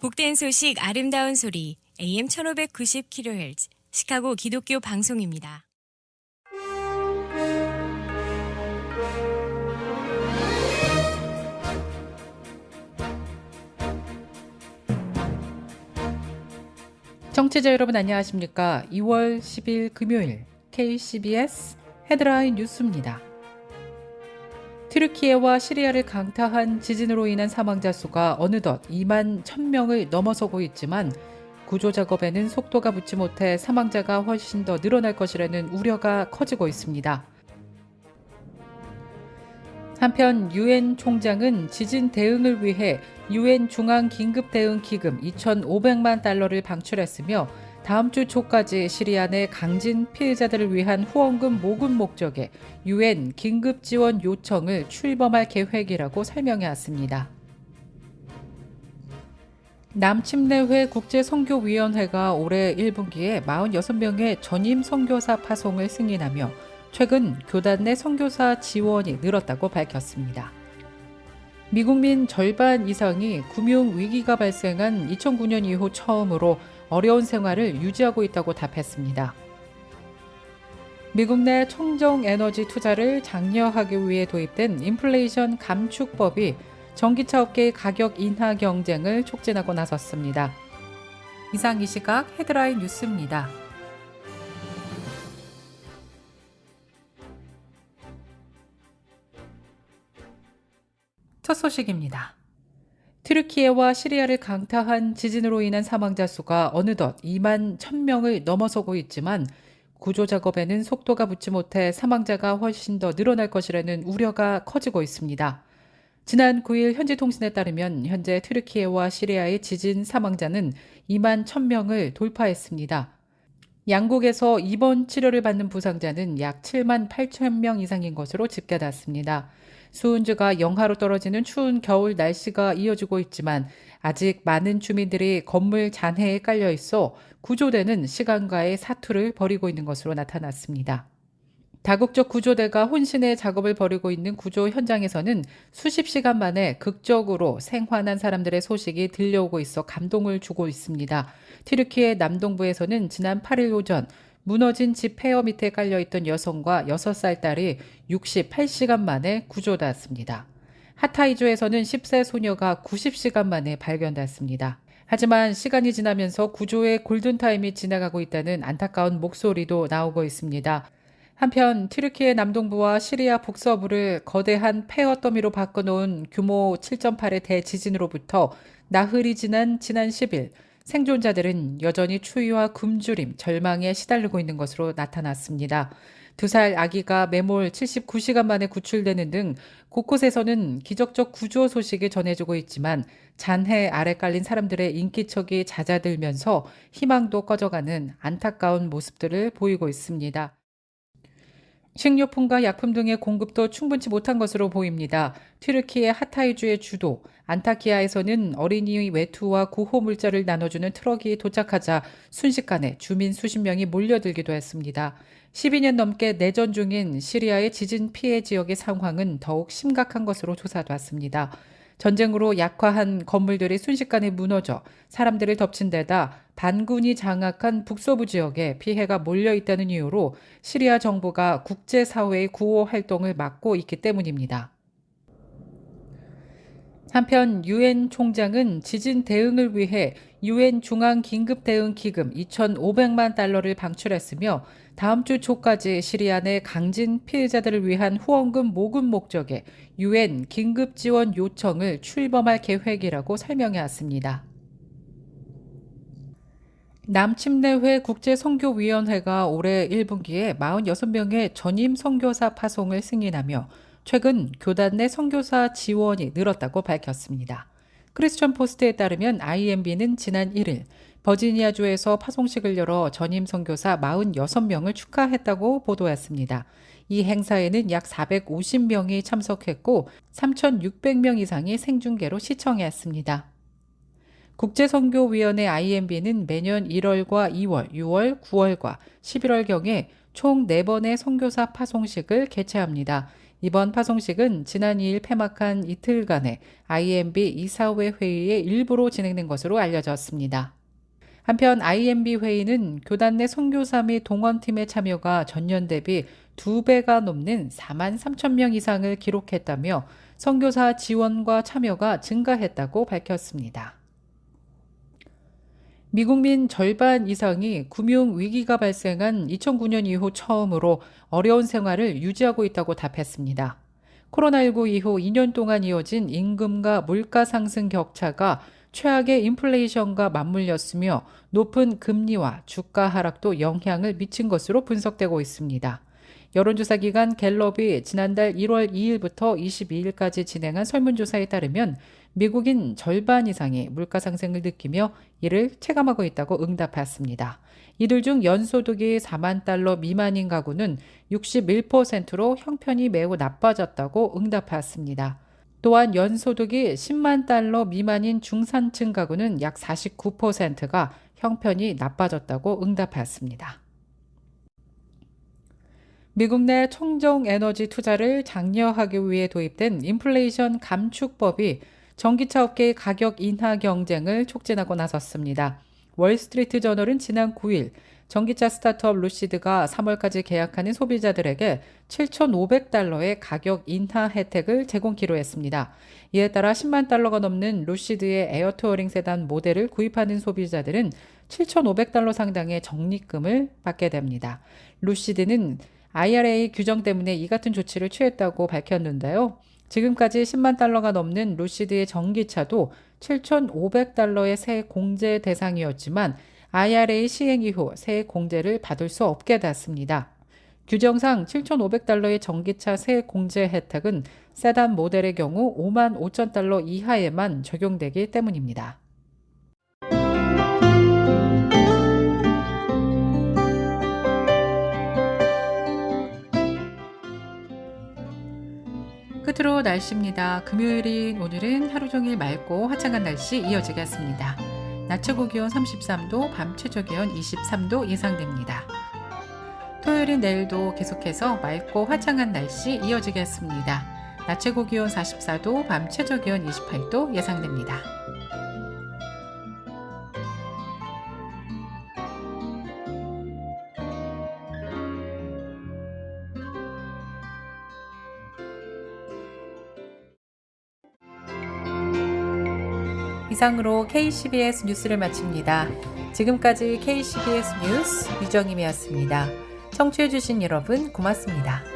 복된 소식 아름다운 소리 AM 1590kHz 시카고 기독교 방송입니다. 청취자 여러분 안녕하십니까? 2월 10일 금요일 KCBS 헤드라인 뉴스입니다. 튀르키예와 시리아를 강타한 지진으로 인한 사망자 수가 어느덧 2만 1,000명을 넘어서고 있지만 구조 작업에는 속도가 붙지 못해 사망자가 훨씬 더 늘어날 것이라는 우려가 커지고 있습니다. 한편 유엔 총장은 지진 대응을 위해 유엔 중앙 긴급 대응 기금 2,500만 달러를 방출했으며 다음 주 초까지 시리아 내 강진 피해자들을 위한 후원금 모금 목적의 유엔 긴급 지원 요청을 출범할 계획이라고 설명해 왔습니다. 남침내회 국제선교위원회가 올해 1분기에 46명의 전임 선교사 파송을 승인하며 최근 교단 내 선교사 지원이 늘었다고 밝혔습니다. 미국민 절반 이상이 금융 위기가 발생한 2009년 이후 처음으로 어려운 생활을 유지하고 있다고 답했습니다. 미국 내 청정 에너지 투자를 장려하기 위해 도입된 인플레이션 감축법이 전기차 업계의 가격 인하 경쟁을 촉진하고 나섰습니다. 이상 이 시각 헤드라인 뉴스입니다. 첫 소식입니다. 튀르키예와 시리아를 강타한 지진으로 인한 사망자 수가 어느덧 2만 1,000명을 넘어서고 있지만 구조 작업에는 속도가 붙지 못해 사망자가 훨씬 더 늘어날 것이라는 우려가 커지고 있습니다. 지난 9일 현지통신에 따르면 현재 튀르키예와 시리아의 지진 사망자는 2만 1,000명을 돌파했습니다. 양국에서 입원 치료를 받는 부상자는 약 7만 8천 명 이상인 것으로 집계됐습니다. 수온주가 영하로 떨어지는 추운 겨울 날씨가 이어지고 있지만 아직 많은 주민들이 건물 잔해에 깔려 있어 구조대는 시간과의 사투를 벌이고 있는 것으로 나타났습니다. 다국적 구조대가 혼신의 작업을 벌이고 있는 구조 현장에서는 수십 시간 만에 극적으로 생還한 사람들의 소식이 들려오고 있어 감동을 주고 있습니다. 튀르키예 남동부에서는 지난 8일 오전 무너진 집 폐허 밑에 깔려있던 여성과 6살 딸이 68시간 만에 구조됐습니다. 하타이주에서는 10세 소녀가 90시간 만에 발견됐습니다. 하지만 시간이 지나면서 구조의 골든타임이 지나가고 있다는 안타까운 목소리도 나오고 있습니다. 한편 튀르키예 남동부와 시리아 북서부를 거대한 폐허 더미로 바꿔놓은 규모 7.8의 대지진으로부터 나흘이 지난 10일 생존자들은 여전히 추위와 굶주림, 절망에 시달리고 있는 것으로 나타났습니다. 2살 아기가 매몰 79시간 만에 구출되는 등 곳곳에서는 기적적 구조 소식이 전해지고 있지만 잔해 아래 깔린 사람들의 인기척이 잦아들면서 희망도 꺼져가는 안타까운 모습들을 보이고 있습니다. 식료품과 약품 등의 공급도 충분치 못한 것으로 보입니다. 튀르키예 하타이주의 주도 안타키아에서는 어린이 외투와 구호 물자를 나눠주는 트럭이 도착하자 순식간에 주민 수십 명이 몰려들기도 했습니다. 12년 넘게 내전 중인 시리아의 지진 피해 지역의 상황은 더욱 심각한 것으로 조사됐습니다. 전쟁으로 약화한 건물들이 순식간에 무너져 사람들을 덮친 데다 반군이 장악한 북서부 지역에 피해가 몰려 있다는 이유로 시리아 정부가 국제사회의 구호 활동을 막고 있기 때문입니다. 한편 유엔 총장은 지진 대응을 위해 유엔 중앙 긴급 대응 기금 2,500만 달러를 방출했으며 다음 주 초까지 시리아 내 강진 피해자들을 위한 후원금 모금 목적의 유엔 긴급 지원 요청을 출범할 계획이라고 설명해 왔습니다. 남침내회 국제선교위원회가 올해 1분기에 46명의 전임 선교사 파송을 승인하며 최근 교단 내 선교사 지원이 늘었다고 밝혔습니다. 크리스천 포스트에 따르면 IMB는 지난 1일 버지니아주에서 파송식을 열어 전임 선교사 46명을 축하했다고 보도했습니다. 이 행사에는 약 450명이 참석했고 3,600명 이상이 생중계로 시청했습니다. 국제선교위원회 IMB는 매년 1월과 2월, 6월, 9월과 11월경에 총 4번의 선교사 파송식을 개최합니다. 이번 파송식은 지난 2일 폐막한 이틀간의 IMB 이사회 회의의 일부로 진행된 것으로 알려졌습니다. 한편 IMB 회의는 교단 내 선교사 및 동원팀의 참여가 전년 대비 2배가 넘는 4만 3천 명 이상을 기록했다며 선교사 지원과 참여가 증가했다고 밝혔습니다. 미국민 절반 이상이 금융 위기가 발생한 2009년 이후 처음으로 어려운 생활을 유지하고 있다고 답했습니다. 코로나19 이후 2년 동안 이어진 임금과 물가 상승 격차가 최악의 인플레이션과 맞물렸으며 높은 금리와 주가 하락도 영향을 미친 것으로 분석되고 있습니다. 여론조사 기관 갤럽이 지난달 1월 2일부터 22일까지 진행한 설문조사에 따르면 미국인 절반 이상이 물가 상승을 느끼며 이를 체감하고 있다고 응답했습니다. 이들 중 연소득이 4만 달러 미만인 가구는 61%로 형편이 매우 나빠졌다고 응답했습니다. 또한 연소득이 10만 달러 미만인 중산층 가구는 약 49%가 형편이 나빠졌다고 응답했습니다. 미국 내 청정 에너지 투자를 장려하기 위해 도입된 인플레이션 감축법이 전기차 업계의 가격 인하 경쟁을 촉진하고 나섰습니다. 월스트리트 저널은 지난 9일 전기차 스타트업 루시드가 3월까지 계약하는 소비자들에게 7,500달러의 가격 인하 혜택을 제공키로 했습니다. 이에 따라 10만 달러가 넘는 루시드의 에어 투어링 세단 모델을 구입하는 소비자들은 7,500달러 상당의 적립금을 받게 됩니다. 루시드는 IRA 규정 때문에 이 같은 조치를 취했다고 밝혔는데요. 지금까지 10만 달러가 넘는 루시드의 전기차도 7,500달러의 세액 공제 대상이었지만 IRA 시행 이후 세액 공제를 받을 수 없게 됐습니다. 규정상 7,500달러의 전기차 세액 공제 혜택은 세단 모델의 경우 5만 5천 달러 이하에만 적용되기 때문입니다. 끝으로 날씨입니다. 금요일인 오늘은 하루 종일 맑고 화창한 날씨 이어지겠습니다. 낮 최고 기온 33도, 밤 최저 기온 23도 예상됩니다. 토요일인 내일도 계속해서 맑고 화창한 날씨 이어지겠습니다. 낮 최고 기온 44도, 밤 최저 기온 28도 예상됩니다. 이상으로 KCBS 뉴스를 마칩니다. 지금까지 KCBS 뉴스 유정임이었습니다. 청취해주신 여러분 고맙습니다.